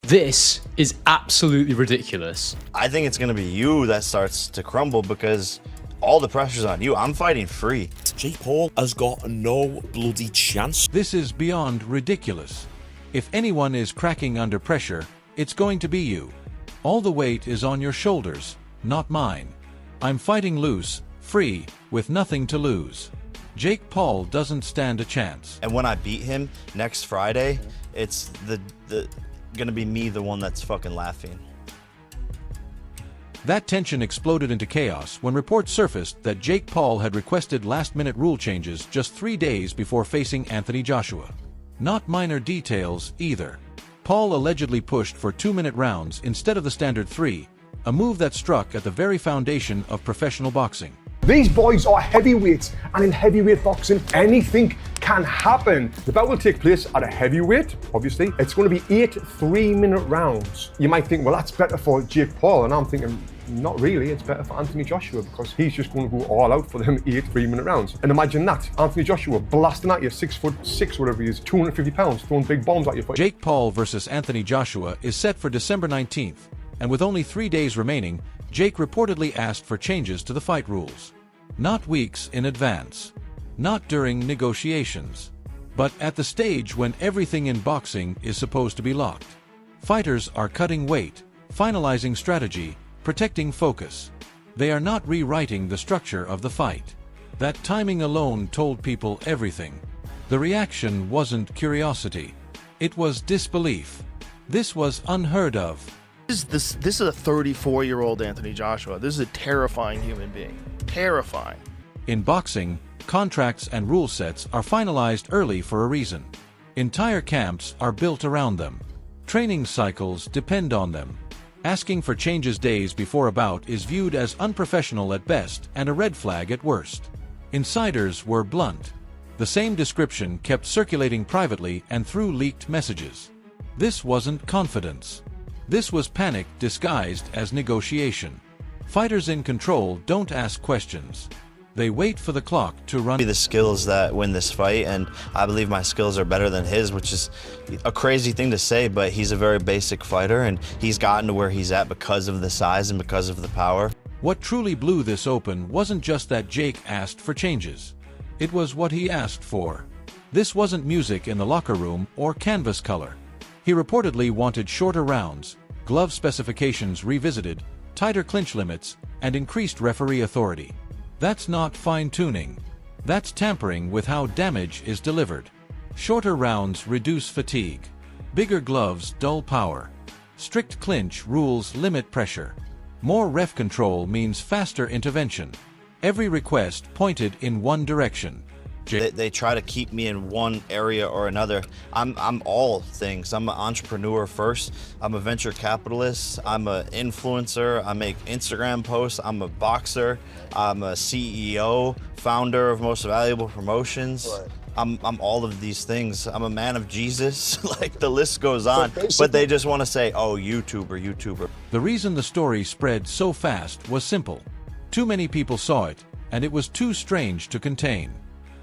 This is absolutely ridiculous. I think it's going to be you that starts to crumble because all the pressure's on you. I'm fighting free. Jake Paul has got no bloody chance. This is beyond ridiculous. If anyone is cracking under pressure, it's going to be you. All the weight is on your shoulders, not mine. I'm fighting loose, free, with nothing to lose. Jake Paul doesn't stand a chance. And when I beat him next Friday, it's gonna be me, the one that's fucking laughing. That tension exploded into chaos when reports surfaced that Jake Paul had requested last-minute rule changes just 3 days before facing Anthony Joshua. Not minor details, either. Paul allegedly pushed for 2-minute rounds instead of the standard 3, a move that struck at the very foundation of professional boxing. These boys are heavyweights, and in heavyweight boxing, anything can happen. The bout will take place at a heavyweight, obviously. It's going to be 8 3-minute rounds. You might think, well, that's better for Jake Paul, and I'm thinking, not really, it's better for Anthony Joshua because he's just going to go all out for them 8 3-minute rounds. And imagine that, Anthony Joshua blasting at you, 6'6", whatever he is, 250 pounds, throwing big bombs at you. Jake Paul versus Anthony Joshua is set for December 19th, and with only 3 days remaining, Jake reportedly asked for changes to the fight rules. Not weeks in advance, not during negotiations, but at the stage when everything in boxing is supposed to be locked. Fighters are cutting weight, finalizing strategy, protecting focus. They are not rewriting the structure of the fight. That timing alone told people everything. The reaction wasn't curiosity. It was disbelief. This was unheard of. This is a 34-year-old Anthony Joshua. This is a terrifying human being. Terrifying. In boxing, contracts and rule sets are finalized early for a reason. Entire camps are built around them. Training cycles depend on them. Asking for changes days before a bout is viewed as unprofessional at best and a red flag at worst. Insiders were blunt. The same description kept circulating privately and through leaked messages. This wasn't confidence. This was panic disguised as negotiation. Fighters in control don't ask questions. They wait for the clock to run. The skills that win this fight, and I believe my skills are better than his, which is a crazy thing to say, but he's a very basic fighter, and he's gotten to where he's at because of the size and because of the power. What truly blew this open wasn't just that Jake asked for changes. It was what he asked for. This wasn't music in the locker room or canvas color. He reportedly wanted shorter rounds, glove specifications revisited, tighter clinch limits, and increased referee authority. That's not fine-tuning. That's tampering with how damage is delivered. Shorter rounds reduce fatigue. Bigger gloves dull power. Strict clinch rules limit pressure. More ref control means faster intervention. Every request pointed in one direction. They try to keep me in one area or another. I'm all things. I'm an entrepreneur first. I'm a venture capitalist. I'm an influencer. I make Instagram posts. I'm a boxer. I'm a CEO, founder of Most Valuable Promotions. Right. I'm all of these things. I'm a man of Jesus. Like, the list goes on. But they just want to say, oh, YouTuber. The reason the story spread so fast was simple. Too many people saw it, and it was too strange to contain.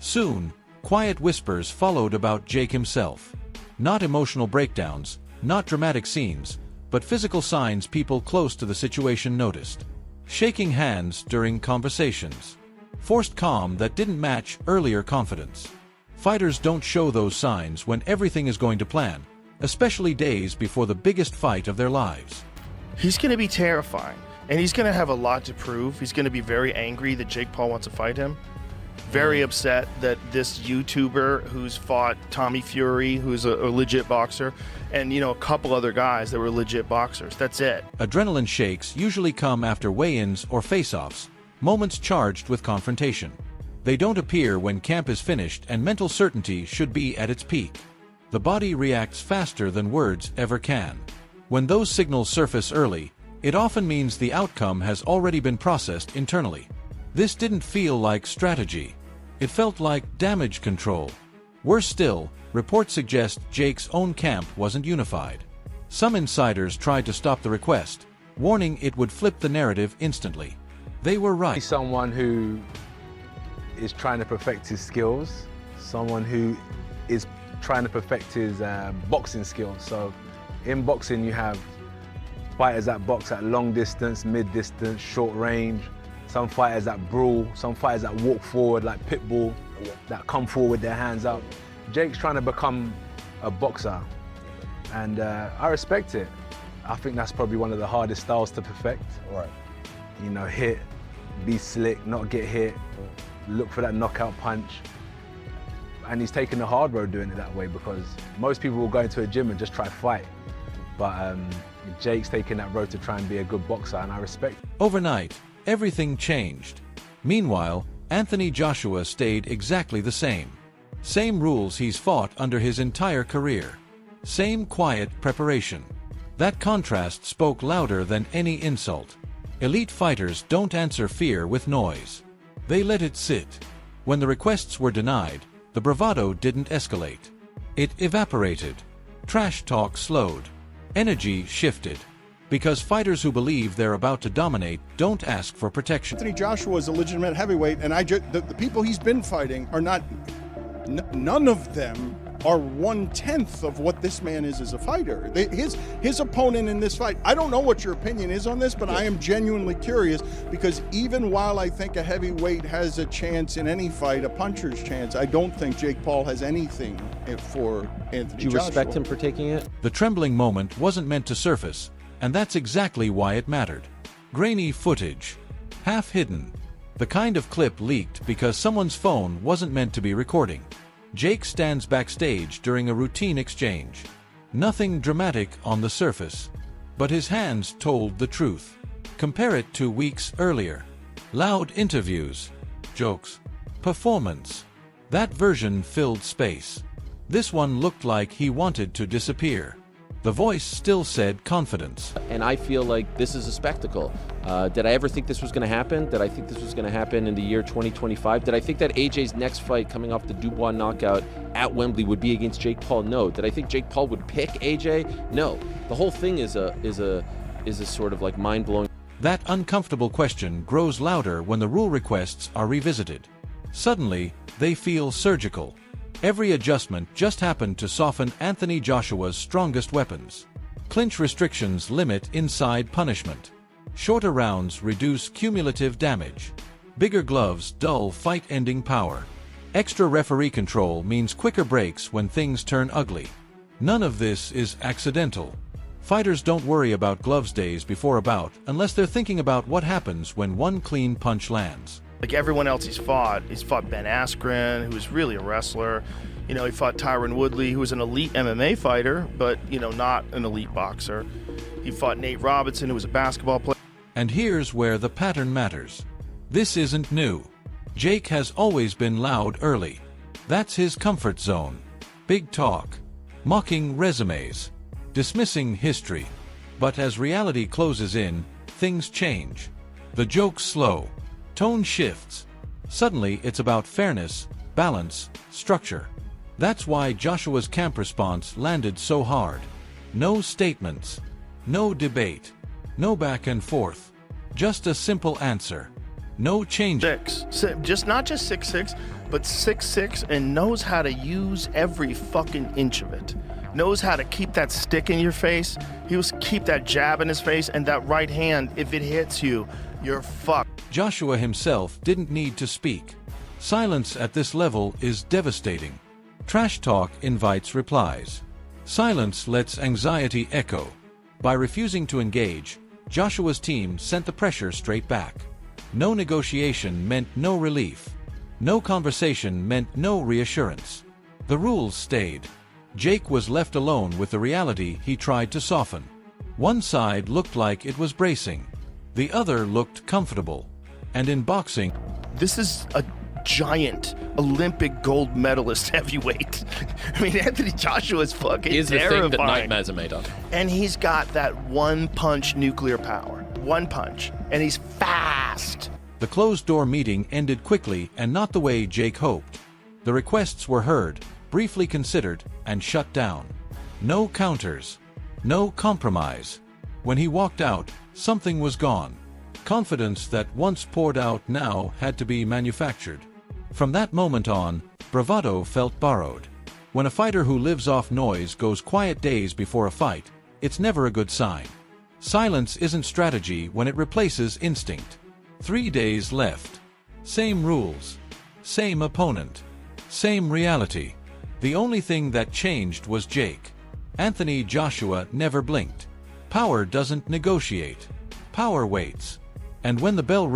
Soon, quiet whispers followed about Jake himself. Not emotional breakdowns, not dramatic scenes, but physical signs people close to the situation noticed. Shaking hands during conversations. Forced calm that didn't match earlier confidence. Fighters don't show those signs when everything is going to plan, especially days before the biggest fight of their lives. He's going to be terrifying, and he's going to have a lot to prove. He's going to be very angry that Jake Paul wants to fight him. Very upset that this YouTuber who's fought Tommy Fury, who's a legit boxer, and, you know, a couple other guys that were legit boxers. That's it. Adrenaline shakes usually come after weigh-ins or face-offs, moments charged with confrontation. They don't appear when camp is finished and mental certainty should be at its peak. The body reacts faster than words ever can. When those signals surface early, it often means the outcome has already been processed internally. This didn't feel like strategy. It felt like damage control. Worse still, reports suggest Jake's own camp wasn't unified. Some insiders tried to stop the request, warning it would flip the narrative instantly. They were right. Someone who is trying to perfect his skills, someone who is trying to perfect his boxing skills. So In boxing, you have fighters that box at long distance, mid distance, short range. Some fighters that brawl, some fighters that walk forward like Pitbull, that come forward with their hands up. Jake's trying to become a boxer, and I respect it. I think that's probably one of the hardest styles to perfect. Right. You know, hit, be slick, not get hit, look for that knockout punch. And he's taking the hard road doing it that way, because most people will go into a gym and just try to fight. But Jake's taking that road to try and be a good boxer, and I respect it. Overnight, everything changed. Meanwhile, Anthony Joshua stayed exactly the same. Same rules he's fought under his entire career. Same quiet preparation. That contrast spoke louder than any insult. Elite fighters don't answer fear with noise. They let it sit. When the requests were denied, the bravado didn't escalate. It evaporated. Trash talk slowed. Energy shifted. Because fighters who believe they're about to dominate don't ask for protection. Anthony Joshua is a legitimate heavyweight, and the people he's been fighting are not, none of them are 1/10 of what this man is as a fighter. His opponent in this fight, I don't know what your opinion is on this, but I am genuinely curious, because even while I think a heavyweight has a chance in any fight, a puncher's chance, I don't think Jake Paul has anything for Anthony Joshua. Do you respect him for taking it? The trembling moment wasn't meant to surface, and that's exactly why it mattered. Grainy footage. Half hidden. The kind of clip leaked because someone's phone wasn't meant to be recording. Jake stands backstage during a routine exchange. Nothing dramatic on the surface, but his hands told the truth. Compare it to weeks earlier. Loud interviews, jokes, performance. That version filled space. This one looked like he wanted to disappear. The voice still said confidence. And I feel like this is a spectacle. Did I ever think this was going to happen? Did I think this was going to happen in the year 2025? Did I think that AJ's next fight coming off the Dubois knockout at Wembley would be against Jake Paul? No. Did I think Jake Paul would pick AJ? No. The whole thing is a sort of like mind-blowing. That uncomfortable question grows louder when the rule requests are revisited. Suddenly, they feel surgical. Every adjustment just happened to soften Anthony Joshua's strongest weapons. Clinch restrictions limit inside punishment. Shorter rounds reduce cumulative damage. Bigger gloves dull fight-ending power. Extra referee control means quicker breaks when things turn ugly. None of this is accidental. Fighters don't worry about gloves days before a bout unless they're thinking about what happens when one clean punch lands. Like everyone else he's fought Ben Askren, who was really a wrestler. You know, he fought Tyron Woodley, who was an elite MMA fighter, but, you know, not an elite boxer. He fought Nate Robinson, who was a basketball player. And here's where the pattern matters. This isn't new. Jake has always been loud early. That's his comfort zone. Big talk. Mocking resumes. Dismissing history. But as reality closes in, things change. The joke's slow. Tone shifts. Suddenly, it's about fairness, balance, structure. That's why Joshua's camp response landed so hard. No statements. No debate. No back and forth. Just a simple answer. No change. Just not just 6'6", but 6'6", and knows how to use every fucking inch of it. Knows how to keep that stick in your face. He was keep that jab in his face, and that right hand, if it hits you, you're fucked. Joshua himself didn't need to speak. Silence at this level is devastating. Trash talk invites replies. Silence lets anxiety echo. By refusing to engage, Joshua's team sent the pressure straight back. No negotiation meant no relief. No conversation meant no reassurance. The rules stayed. Jake was left alone with the reality he tried to soften. One side looked like it was bracing. The other looked comfortable. And in boxing, this is a giant Olympic gold medalist heavyweight. I mean, Anthony Joshua is fucking He is the terrifying. thing that nightmares are made of. And he's got that one-punch nuclear power. One punch. And he's fast. the closed-door meeting ended quickly and not the way Jake hoped. The requests were heard, briefly considered, and shut down. No counters. No compromise. When he walked out, something was gone. Confidence that once poured out now had to be manufactured. From that moment on, bravado felt borrowed. When a fighter who lives off noise goes quiet days before a fight, it's never a good sign. Silence isn't strategy when it replaces instinct. 3 days left. Same rules. Same opponent. Same reality. The only thing that changed was Jake. Anthony Joshua never blinked. Power doesn't negotiate. Power waits. And when the bell rings,